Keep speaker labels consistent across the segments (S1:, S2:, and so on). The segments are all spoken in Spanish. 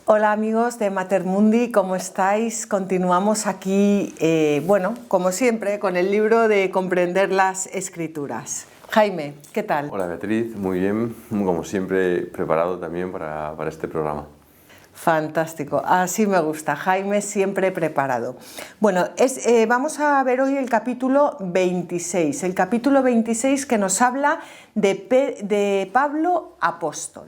S1: Hola amigos de Mater Mundi, ¿cómo estáis? Continuamos aquí, como siempre, con el libro de Comprender las Escrituras. Jaime, ¿qué tal?
S2: Hola Beatriz, muy bien, como siempre preparado también para este programa.
S1: Fantástico, así me gusta, Jaime siempre preparado. Bueno, vamos a ver hoy el capítulo 26, que nos habla de Pablo apóstol.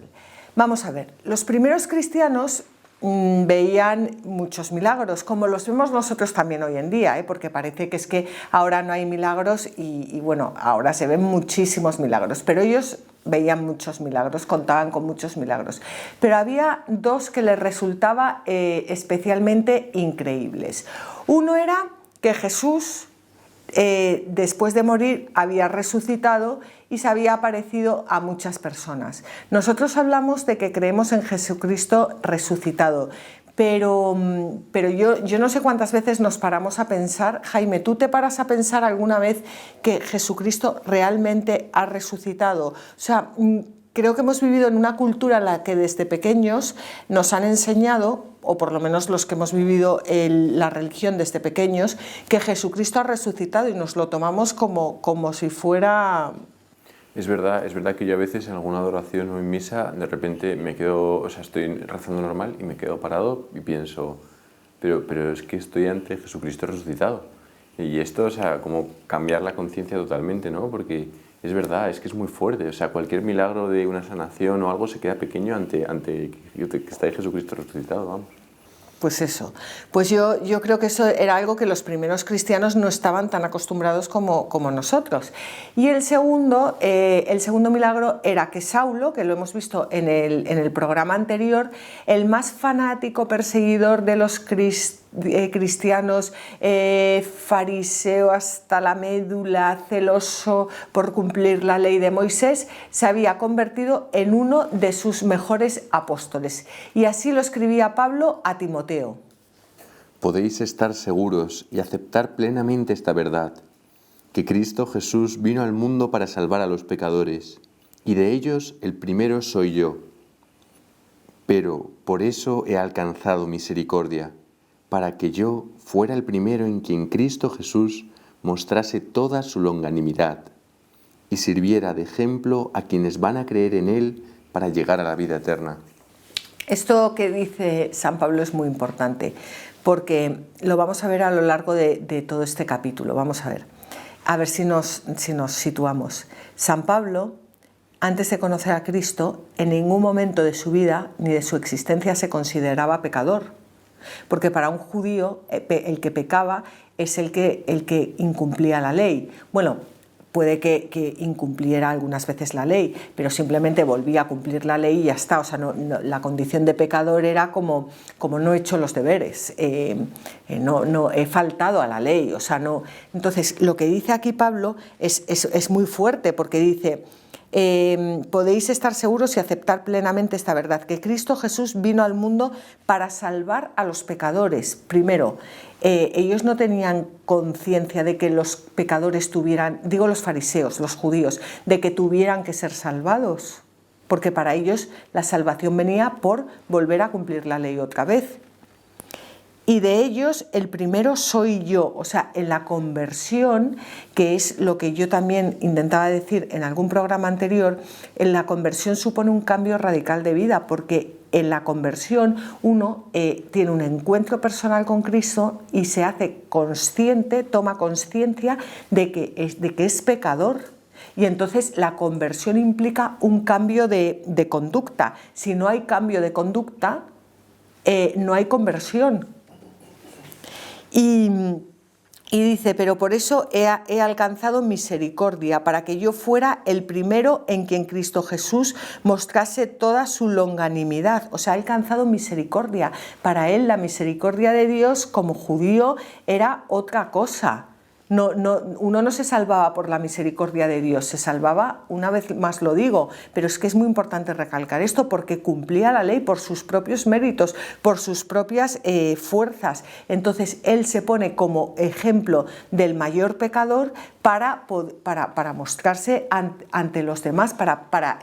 S1: Vamos a ver, los primeros cristianos veían muchos milagros, como los vemos nosotros también hoy en día, porque parece que es que ahora no hay milagros y bueno, ahora se ven muchísimos milagros, pero ellos veían muchos milagros, contaban con muchos milagros. Pero había dos que les resultaba especialmente increíbles. Uno era que Jesús, después de morir, había resucitado y se había aparecido a muchas personas. Nosotros hablamos de que creemos en Jesucristo resucitado, pero yo no sé cuántas veces nos paramos a pensar. Jaime, ¿tú te paras a pensar alguna vez que Jesucristo realmente ha resucitado? O sea, creo que hemos vivido en una cultura en la que desde pequeños nos han enseñado, o por lo menos los que hemos vivido la religión desde pequeños, que Jesucristo ha resucitado y nos lo tomamos como si fuera...
S2: Es verdad que yo a veces en alguna adoración o en misa de repente me quedo, estoy rezando normal y me quedo parado y pienso, pero es que estoy ante Jesucristo resucitado. Y esto, como cambiar la conciencia totalmente, ¿no? Porque es verdad, es que es muy fuerte, cualquier milagro de una sanación o algo se queda pequeño ante que está ahí Jesucristo resucitado, vamos.
S1: Pues eso, pues yo creo que eso era algo que los primeros cristianos no estaban tan acostumbrados como nosotros. Y el segundo milagro era que Saulo, que lo hemos visto en el programa anterior, el más fanático perseguidor de los cristianos, fariseo hasta la médula, celoso por cumplir la ley de Moisés, se había convertido en uno de sus mejores apóstoles. Y así lo escribía Pablo a Timoteo.
S2: Podéis estar seguros y aceptar plenamente esta verdad, que Cristo Jesús vino al mundo para salvar a los pecadores, y de ellos el primero soy yo. Pero por eso he alcanzado misericordia, para que yo fuera el primero en quien Cristo Jesús mostrase toda su longanimidad y sirviera de ejemplo a quienes van a creer en Él para llegar a la vida eterna.
S1: Esto que dice San Pablo es muy importante, porque lo vamos a ver a lo largo de todo este capítulo. Vamos a ver si nos situamos. San Pablo, antes de conocer a Cristo, en ningún momento de su vida ni de su existencia se consideraba pecador. Porque para un judío el que pecaba es el que incumplía la ley. Bueno, puede que incumpliera algunas veces la ley, pero simplemente volvía a cumplir la ley y ya está. O sea, la condición de pecador era como no he hecho los deberes, no he faltado a la ley. O sea, no. Entonces, lo que dice aquí Pablo es muy fuerte, porque dice... podéis estar seguros y aceptar plenamente esta verdad, que Cristo Jesús vino al mundo para salvar a los pecadores. Primero, ellos no tenían conciencia de que los pecadores tuvieran, digo los fariseos, los judíos, de que tuvieran que ser salvados, porque para ellos la salvación venía por volver a cumplir la ley otra vez. Y de ellos el primero soy yo, o sea, en la conversión, que es lo que yo también intentaba decir en algún programa anterior, en la conversión supone un cambio radical de vida, porque en la conversión uno tiene un encuentro personal con Cristo y se hace consciente, toma conciencia de que es pecador. Y entonces la conversión implica un cambio de conducta. Si no hay cambio de conducta, no hay conversión. Y dice, pero por eso he alcanzado misericordia, para que yo fuera el primero en quien Cristo Jesús mostrase toda su longanimidad. O sea, ha alcanzado misericordia. Para él la misericordia de Dios como judío era otra cosa. Uno no se salvaba por la misericordia de Dios, se salvaba, una vez más lo digo, pero es que es muy importante recalcar esto, porque cumplía la ley por sus propios méritos, por sus propias fuerzas. Entonces él se pone como ejemplo del mayor pecador para mostrarse ante los demás, para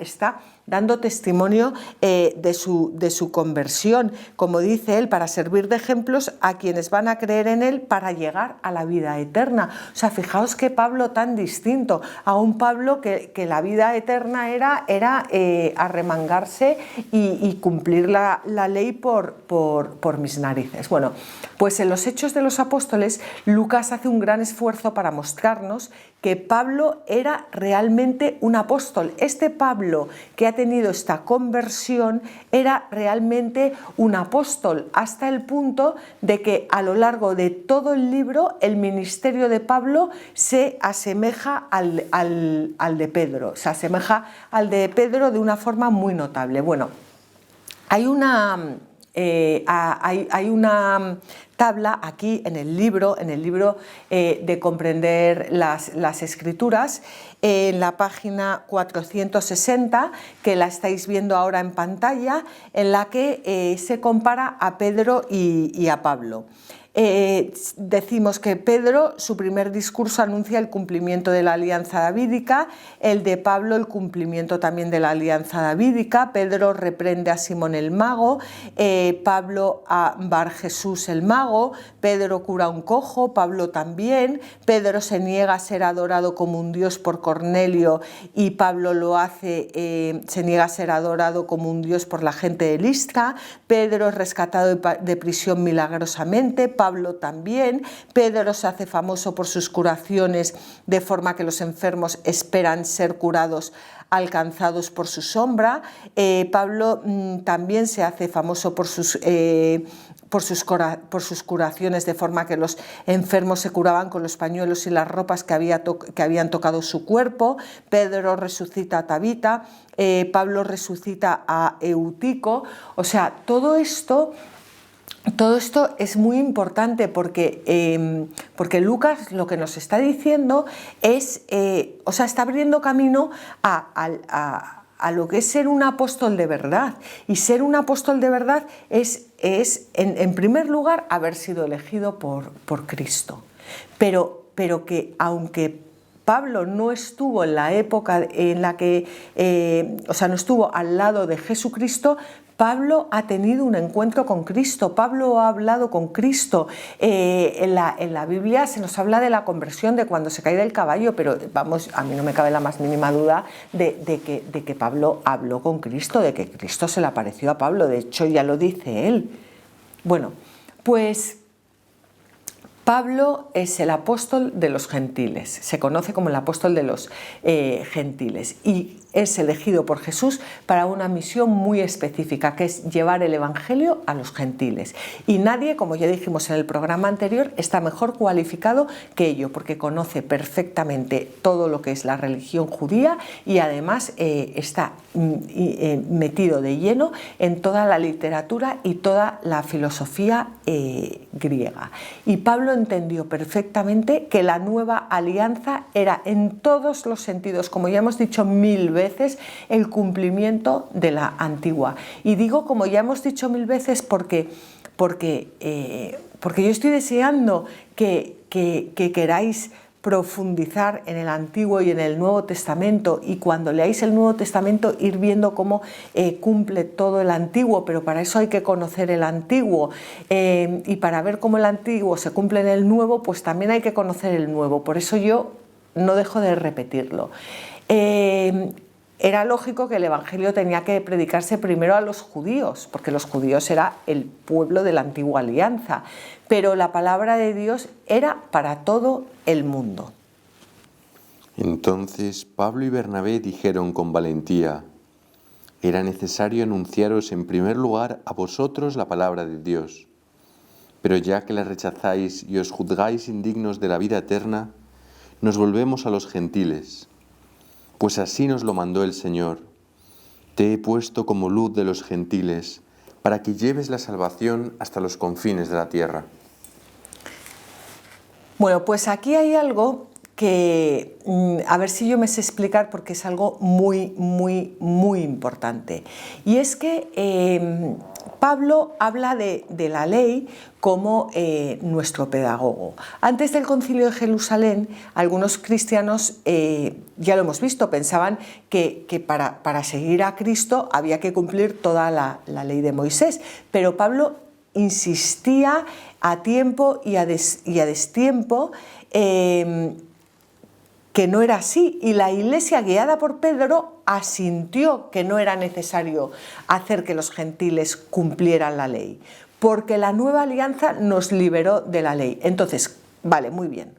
S1: dando testimonio de su conversión, como dice él, para servir de ejemplos a quienes van a creer en él para llegar a la vida eterna. O sea, fijaos qué Pablo tan distinto, a un Pablo que la vida eterna era arremangarse y cumplir la ley por mis narices. Bueno, pues en los Hechos de los Apóstoles, Lucas hace un gran esfuerzo para mostrarnos que Pablo era realmente un apóstol. Este Pablo que ha tenido esta conversión era realmente un apóstol, hasta el punto de que a lo largo de todo el libro el ministerio de Pablo se asemeja al de Pedro, se asemeja al de Pedro de una forma muy notable. Bueno, hay una tabla aquí en el libro de comprender las Escrituras, en la página 460, que la estáis viendo ahora en pantalla, en la que se compara a Pedro y a Pablo. Decimos que Pedro, su primer discurso anuncia el cumplimiento de la alianza davídica, el de Pablo el cumplimiento también de la alianza davídica. Pedro reprende a Simón el mago, Pablo a Bar Jesús el mago, Pedro cura a un cojo, Pablo también, Pedro se niega a ser adorado como un dios por Cornelio y Pablo lo hace, se niega a ser adorado como un dios por la gente de Listra, Pedro es rescatado de prisión milagrosamente, Pablo también, Pedro se hace famoso por sus curaciones de forma que los enfermos esperan ser curados alcanzados por su sombra. Pablo también se hace famoso por sus curaciones de forma que los enfermos se curaban con los pañuelos y las ropas que habían tocado su cuerpo. Pedro resucita a Tabita, Pablo resucita a Eutico. O sea, todo esto es muy importante porque Lucas lo que nos está diciendo es, está abriendo camino a lo que es ser un apóstol de verdad. Y ser un apóstol de verdad es en primer lugar, haber sido elegido por Cristo. Pero que aunque Pablo no estuvo en la época en la que, no estuvo al lado de Jesucristo, Pablo ha tenido un encuentro con Cristo, Pablo ha hablado con Cristo. En la Biblia se nos habla de la conversión, de cuando se cae del caballo, pero vamos, a mí no me cabe la más mínima duda de que Pablo habló con Cristo, de que Cristo se le apareció a Pablo, de hecho ya lo dice él. Bueno, pues Pablo es el apóstol de los gentiles, se conoce como el apóstol de los gentiles y es elegido por Jesús para una misión muy específica, que es llevar el evangelio a los gentiles. Y nadie, como ya dijimos en el programa anterior, está mejor cualificado que ello, porque conoce perfectamente todo lo que es la religión judía y además está metido de lleno en toda la literatura y toda la filosofía griega. Y Pablo entendió perfectamente que la nueva alianza era en todos los sentidos, como ya hemos dicho 1000 veces, el cumplimiento de la antigua. Y digo como ya hemos dicho 1000 veces porque yo estoy deseando que queráis profundizar en el Antiguo y en el Nuevo Testamento, y cuando leáis el Nuevo Testamento ir viendo cómo cumple todo el Antiguo, pero para eso hay que conocer el Antiguo, y para ver cómo el Antiguo se cumple en el Nuevo, pues también hay que conocer el Nuevo. Por eso yo no dejo de repetirlo. Era lógico que el Evangelio tenía que predicarse primero a los judíos, porque los judíos era el pueblo de la antigua alianza, pero la palabra de Dios era para todo el mundo.
S2: Entonces Pablo y Bernabé dijeron con valentía: era necesario anunciaros en primer lugar a vosotros la palabra de Dios, pero ya que la rechazáis y os juzgáis indignos de la vida eterna, nos volvemos a los gentiles. Pues así nos lo mandó el Señor: te he puesto como luz de los gentiles, para que lleves la salvación hasta los confines de la tierra.
S1: Bueno, pues aquí hay algo que, a ver si yo me sé explicar, porque es algo muy, muy, muy importante. Y es que Pablo habla de la ley como nuestro pedagogo. Antes del Concilio de Jerusalén, algunos cristianos, ya lo hemos visto, pensaban que para seguir a Cristo había que cumplir toda la ley de Moisés, pero Pablo insistía a tiempo y a destiempo que no era así, y la Iglesia, guiada por Pedro, asintió que no era necesario hacer que los gentiles cumplieran la ley, porque la nueva alianza nos liberó de la ley. Entonces, vale, muy bien.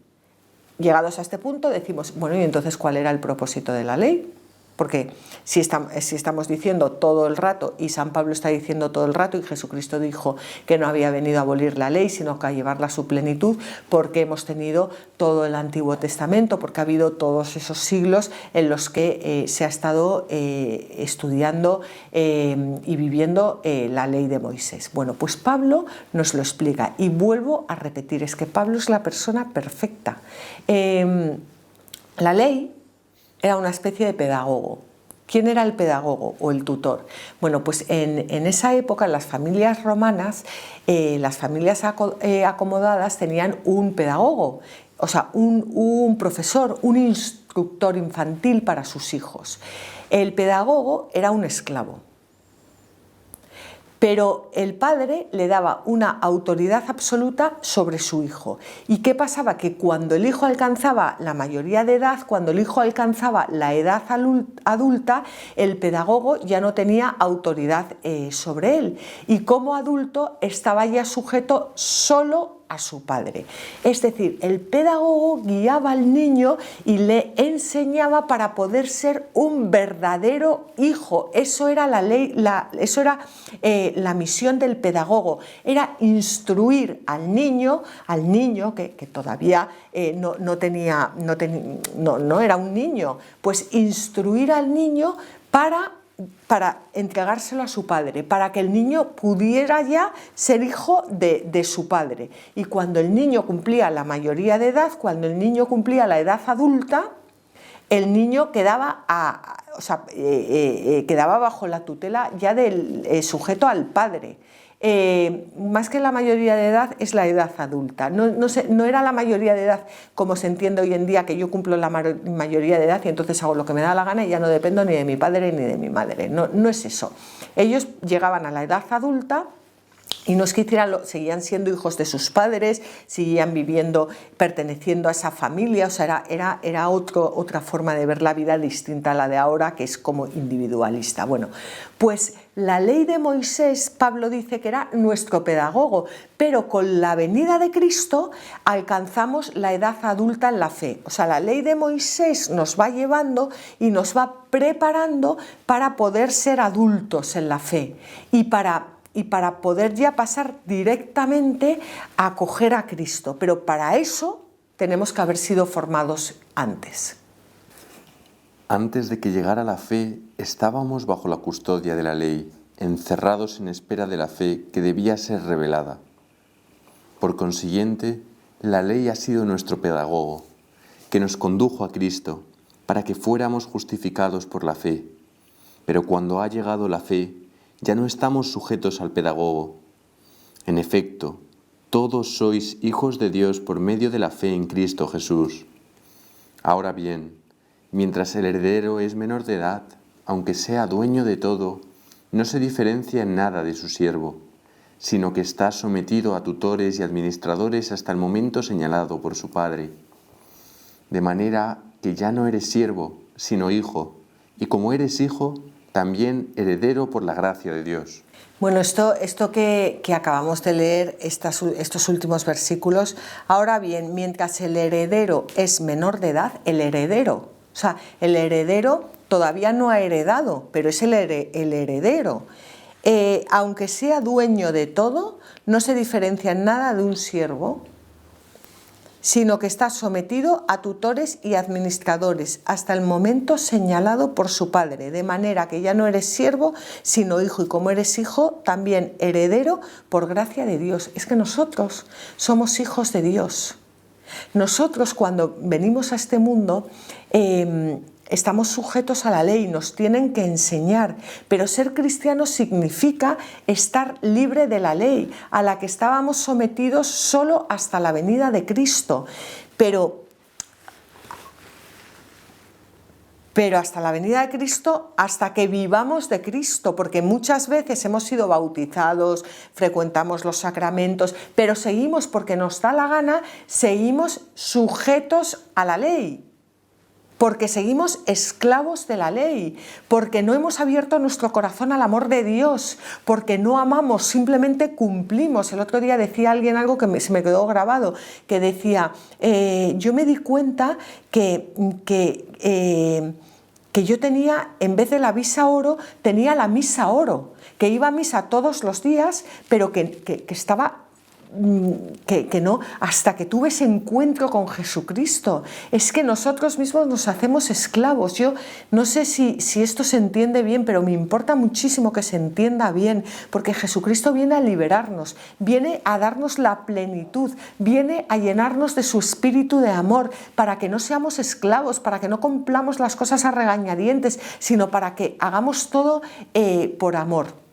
S1: Llegados a este punto decimos, bueno, ¿y entonces cuál era el propósito de la ley? Porque si estamos diciendo todo el rato, y San Pablo está diciendo todo el rato, y Jesucristo dijo que no había venido a abolir la ley, sino que a llevarla a su plenitud, porque hemos tenido todo el Antiguo Testamento, porque ha habido todos esos siglos en los que se ha estado estudiando y viviendo la ley de Moisés. Bueno, pues Pablo nos lo explica, y vuelvo a repetir, es que Pablo es la persona perfecta. La ley era una especie de pedagogo. ¿Quién era el pedagogo o el tutor? Bueno, pues en esa época, en las familias romanas, las familias acomodadas tenían un pedagogo, o sea, un profesor, un instructor infantil para sus hijos. El pedagogo era un esclavo, pero el padre le daba una autoridad absoluta sobre su hijo. ¿Y qué pasaba? Que cuando el hijo alcanzaba la mayoría de edad, cuando el hijo alcanzaba la edad adulta, el pedagogo ya no tenía autoridad sobre él, y como adulto estaba ya sujeto solo a su padre. Es decir, el pedagogo guiaba al niño y le enseñaba para poder ser un verdadero hijo. Eso era la ley, eso era la misión del pedagogo, era instruir al niño que todavía no era un niño, pues instruir al niño para entregárselo a su padre, para que el niño pudiera ya ser hijo de su padre. Y cuando el niño cumplía la mayoría de edad, cuando el niño cumplía la edad adulta, el niño quedaba bajo la tutela ya del sujeto al padre. Más que la mayoría de edad, es la edad adulta. No era la mayoría de edad como se entiende hoy en día, que yo cumplo la mayoría de edad y entonces hago lo que me da la gana y ya no dependo ni de mi padre ni de mi madre. No es eso. Ellos llegaban a la edad adulta y no es que seguían siendo hijos de sus padres, seguían viviendo, perteneciendo a esa familia, o sea, era otra forma de ver la vida distinta a la de ahora, que es como individualista. Bueno, pues la ley de Moisés, Pablo dice que era nuestro pedagogo, pero con la venida de Cristo alcanzamos la edad adulta en la fe. O sea, la ley de Moisés nos va llevando y nos va preparando para poder ser adultos en la fe y para poder ya pasar directamente a acoger a Cristo. Pero para eso tenemos que haber sido formados antes.
S2: Antes de que llegara la fe, estábamos bajo la custodia de la ley, encerrados en espera de la fe que debía ser revelada. Por consiguiente, la ley ha sido nuestro pedagogo, que nos condujo a Cristo para que fuéramos justificados por la fe. Pero cuando ha llegado la fe, ya no estamos sujetos al pedagogo. En efecto, todos sois hijos de Dios por medio de la fe en Cristo Jesús. Ahora bien, mientras el heredero es menor de edad, aunque sea dueño de todo, no se diferencia en nada de su siervo, sino que está sometido a tutores y administradores hasta el momento señalado por su padre. De manera que ya no eres siervo, sino hijo, y como eres hijo, también heredero por la gracia de Dios.
S1: Bueno, esto que acabamos de leer, estos últimos versículos, ahora bien, mientras el heredero es menor de edad, el heredero todavía no ha heredado, pero es el heredero. Aunque sea dueño de todo, no se diferencia en nada de un siervo, sino que está sometido a tutores y administradores hasta el momento señalado por su padre, de manera que ya no eres siervo, sino hijo, y como eres hijo, también heredero por gracia de Dios. Es que nosotros somos hijos de Dios. Nosotros, cuando venimos a este mundo, estamos sujetos a la ley, nos tienen que enseñar, pero ser cristiano significa estar libre de la ley, a la que estábamos sometidos solo hasta la venida de Cristo. Pero hasta la venida de Cristo, hasta que vivamos de Cristo, porque muchas veces hemos sido bautizados, frecuentamos los sacramentos, pero seguimos, porque nos da la gana, seguimos sujetos a la ley, porque seguimos esclavos de la ley, porque no hemos abierto nuestro corazón al amor de Dios, porque no amamos, simplemente cumplimos. El otro día decía alguien algo que se me quedó grabado, que decía, yo me di cuenta que yo tenía, en vez de la visa oro, tenía la misa oro, que iba a misa todos los días, pero que estaba... Que no, hasta que tuve ese encuentro con Jesucristo. Es que nosotros mismos nos hacemos esclavos. Yo no sé si esto se entiende bien, pero me importa muchísimo que se entienda bien, porque Jesucristo viene a liberarnos, viene a darnos la plenitud, viene a llenarnos de su espíritu de amor, para que no seamos esclavos, para que no cumplamos las cosas a regañadientes, sino para que hagamos todo por amor.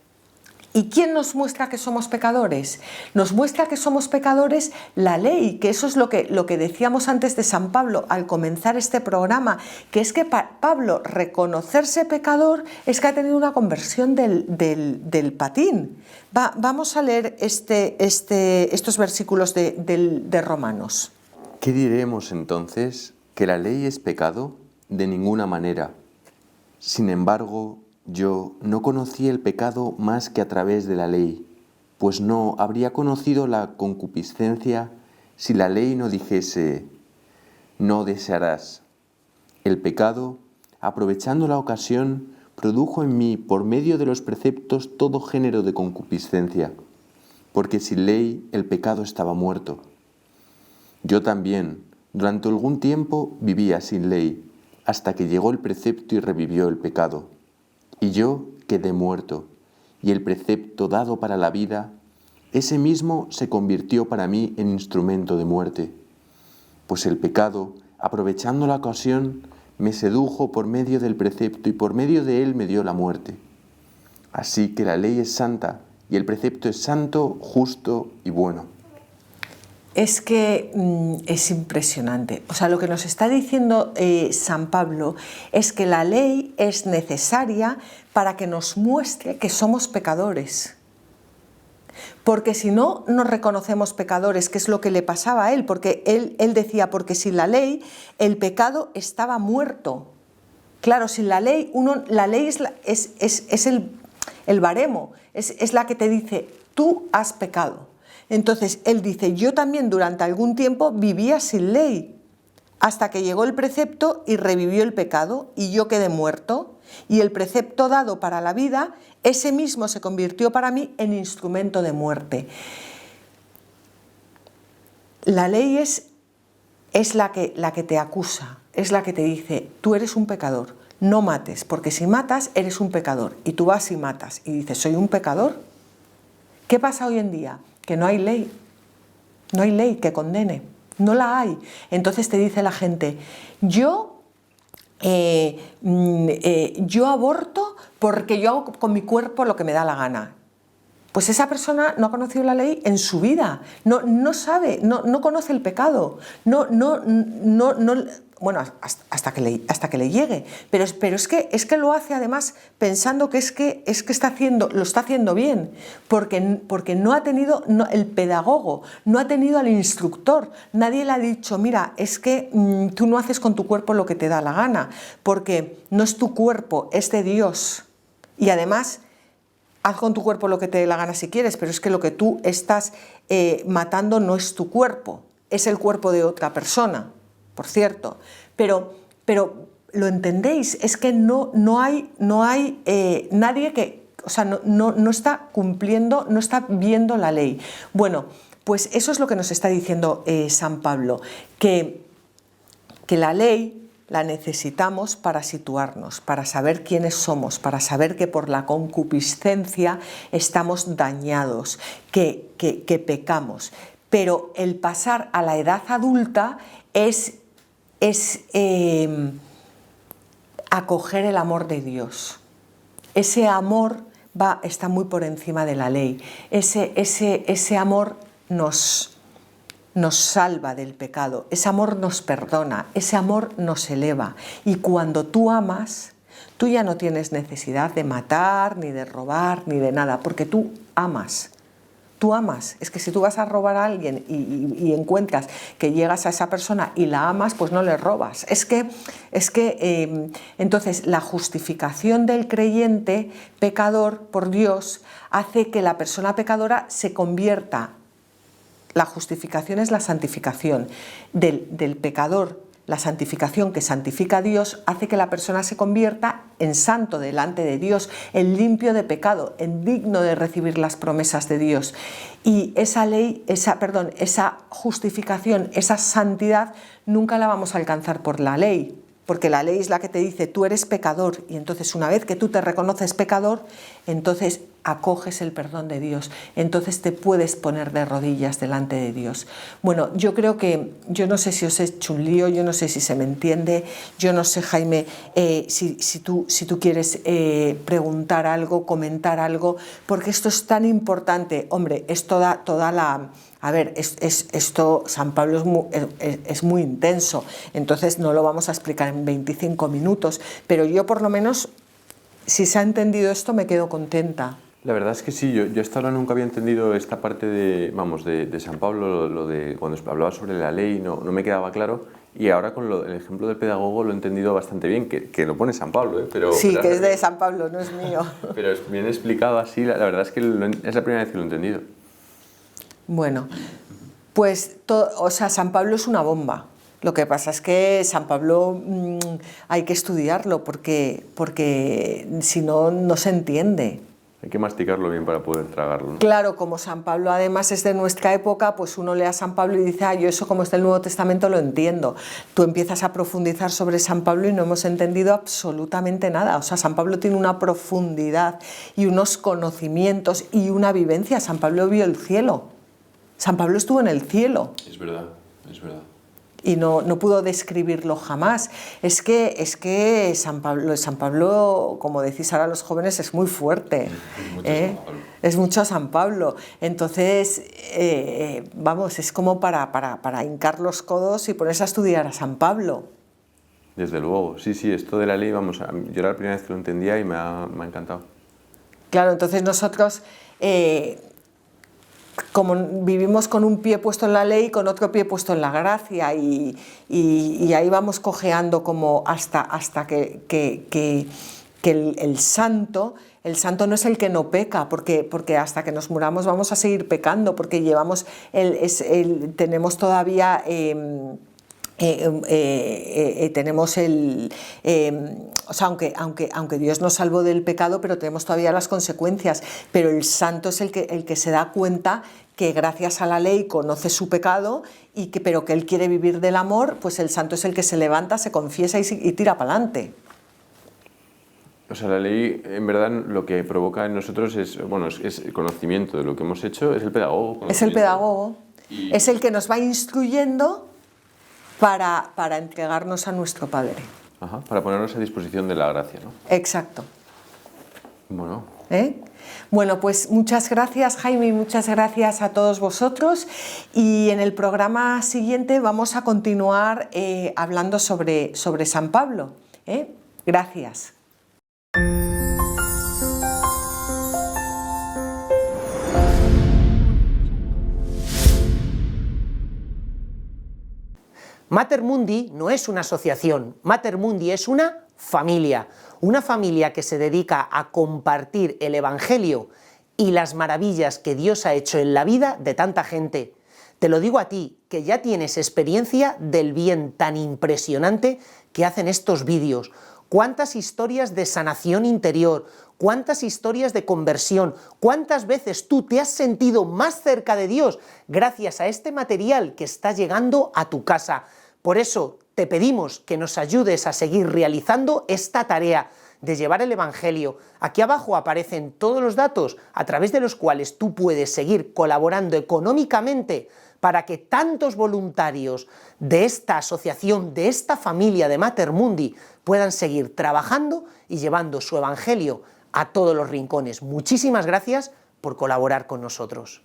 S1: ¿Y quién nos muestra que somos pecadores? Nos muestra que somos pecadores la ley, que eso es lo que decíamos antes de San Pablo al comenzar este programa, que es que Pablo, reconocerse pecador, es que ha tenido una conversión del patín. Vamos a leer estos versículos de Romanos.
S2: ¿Qué diremos entonces? ¿Que la ley es pecado? De ninguna manera. Sin embargo, yo no conocí el pecado más que a través de la ley, pues no habría conocido la concupiscencia si la ley no dijese, no desearás. El pecado, aprovechando la ocasión, produjo en mí, por medio de los preceptos, todo género de concupiscencia, porque sin ley el pecado estaba muerto. Yo también, durante algún tiempo, vivía sin ley, hasta que llegó el precepto y revivió el pecado. Y yo quedé muerto, y el precepto dado para la vida, ese mismo se convirtió para mí en instrumento de muerte. Pues el pecado, aprovechando la ocasión, me sedujo por medio del precepto y por medio de él me dio la muerte. Así que la ley es santa, y el precepto es santo, justo y bueno.
S1: Es que es impresionante. O sea, lo que nos está diciendo San Pablo es que la ley es necesaria para que nos muestre que somos pecadores. Porque si no nos reconocemos pecadores, que es lo que le pasaba a él, porque él decía, porque sin la ley el pecado estaba muerto. Claro, sin la ley, la ley es el baremo, es la que te dice, tú has pecado. Entonces, él dice, yo también durante algún tiempo vivía sin ley, hasta que llegó el precepto y revivió el pecado, y yo quedé muerto, y el precepto dado para la vida, ese mismo se convirtió para mí en instrumento de muerte. La ley es la que te acusa, es la que te dice, tú eres un pecador, no mates, porque si matas eres un pecador, y tú vas y matas, y dices, ¿soy un pecador? ¿Qué pasa hoy en día? Que no hay ley que condene, no la hay. Entonces te dice la gente, yo aborto porque yo hago con mi cuerpo lo que me da la gana. Pues esa persona no ha conocido la ley en su vida, no sabe, no conoce el pecado, bueno, hasta que le llegue, pero es que lo hace además pensando que lo está haciendo bien, porque no ha tenido el pedagogo, no ha tenido al instructor, nadie le ha dicho, mira, es que tú no haces con tu cuerpo lo que te da la gana, porque no es tu cuerpo, es de Dios, y además haz con tu cuerpo lo que te dé la gana si quieres, pero es que lo que tú estás matando no es tu cuerpo, es el cuerpo de otra persona, por cierto. Pero ¿lo entendéis? Es que no hay nadie que, o sea, no está cumpliendo, no está viendo la ley. Bueno, pues eso es lo que nos está diciendo San Pablo, que la ley la necesitamos para situarnos, para saber quiénes somos, para saber que por la concupiscencia estamos dañados, que pecamos. Pero el pasar a la edad adulta es acoger el amor de Dios. Ese amor está muy por encima de la ley. Ese amor nos salva del pecado, ese amor nos perdona, ese amor nos eleva. Y cuando tú amas, tú ya no tienes necesidad de matar, ni de robar, ni de nada, porque tú amas. Tú amas. Es que si tú vas a robar a alguien y encuentras que llegas a esa persona y la amas, pues no le robas. Entonces la justificación del creyente pecador por Dios hace que la persona pecadora se convierta. La justificación es la santificación del pecador. La santificación que santifica a Dios hace que la persona se convierta en santo delante de Dios, en limpio de pecado, en digno de recibir las promesas de Dios. Y esa justificación, esa santidad, nunca la vamos a alcanzar por la ley, porque la ley es la que te dice tú eres pecador, y entonces una vez que tú te reconoces pecador, entonces acoges el perdón de Dios, entonces te puedes poner de rodillas delante de Dios. Bueno, yo creo que, yo no sé si os he hecho un lío, yo no sé si se me entiende, yo no sé, Jaime, si tú quieres preguntar algo, comentar algo, porque esto es tan importante. Hombre, es toda la... A ver, esto, San Pablo es muy intenso, entonces no lo vamos a explicar en 25 minutos, pero yo por lo menos, si se ha entendido esto, me quedo contenta.
S2: La verdad es que sí, yo hasta ahora nunca había entendido esta parte de San Pablo, lo de cuando hablaba sobre la ley, no me quedaba claro, y ahora con el ejemplo del pedagogo lo he entendido bastante bien, que lo pone San Pablo, pero...
S1: Sí, que es de San Pablo, no es mío.
S2: Pero es bien explicado así, la verdad es que es la primera vez que lo he entendido.
S1: Bueno, pues San Pablo es una bomba. Lo que pasa es que San Pablo hay que estudiarlo porque si no, no se entiende.
S2: Hay que masticarlo bien para poder tragarlo, ¿no?
S1: Claro, como San Pablo además es de nuestra época, pues uno lee a San Pablo y dice, yo eso como está el Nuevo Testamento lo entiendo. Tú empiezas a profundizar sobre San Pablo y no hemos entendido absolutamente nada. O sea, San Pablo tiene una profundidad y unos conocimientos y una vivencia. San Pablo vio el cielo. San Pablo estuvo en el cielo.
S2: Es verdad, es verdad.
S1: Y no pudo describirlo jamás. Es que San Pablo, como decís ahora los jóvenes, es muy fuerte. Es mucho San Pablo. Entonces, vamos, es como para hincar los codos y ponerse a estudiar a San Pablo.
S2: Desde luego, sí, esto de la ley, vamos, yo era la primera vez que lo entendía y me ha encantado.
S1: Claro, entonces nosotros... como vivimos con un pie puesto en la ley y con otro pie puesto en la gracia y ahí vamos cojeando como hasta que el santo no es el que no peca, porque hasta que nos muramos vamos a seguir pecando, porque tenemos todavía... tenemos o sea, aunque Dios nos salvó del pecado, pero tenemos todavía las consecuencias, pero el santo es el que se da cuenta que gracias a la ley conoce su pecado pero que él quiere vivir del amor, pues el santo es el que se levanta, se confiesa y tira para adelante.
S2: O sea, la ley, en verdad, lo que provoca en nosotros es el conocimiento de lo que hemos hecho, es el pedagogo.
S1: Es el pedagogo, es el que nos va instruyendo para entregarnos a nuestro Padre.
S2: Ajá, para ponernos a disposición de la gracia, ¿no?
S1: Exacto.
S2: Bueno.
S1: Bueno, pues muchas gracias, Jaime, y muchas gracias a todos vosotros. Y en el programa siguiente vamos a continuar hablando sobre San Pablo. Gracias.
S3: Mater Mundi no es una asociación, Mater Mundi es una familia que se dedica a compartir el Evangelio y las maravillas que Dios ha hecho en la vida de tanta gente. Te lo digo a ti, que ya tienes experiencia del bien tan impresionante que hacen estos vídeos. Cuántas historias de sanación interior, cuántas historias de conversión, cuántas veces tú te has sentido más cerca de Dios gracias a este material que está llegando a tu casa. Por eso te pedimos que nos ayudes a seguir realizando esta tarea de llevar el Evangelio. Aquí abajo aparecen todos los datos a través de los cuales tú puedes seguir colaborando económicamente para que tantos voluntarios de esta asociación, de esta familia de Mater Mundi, puedan seguir trabajando y llevando su evangelio a todos los rincones. Muchísimas gracias por colaborar con nosotros.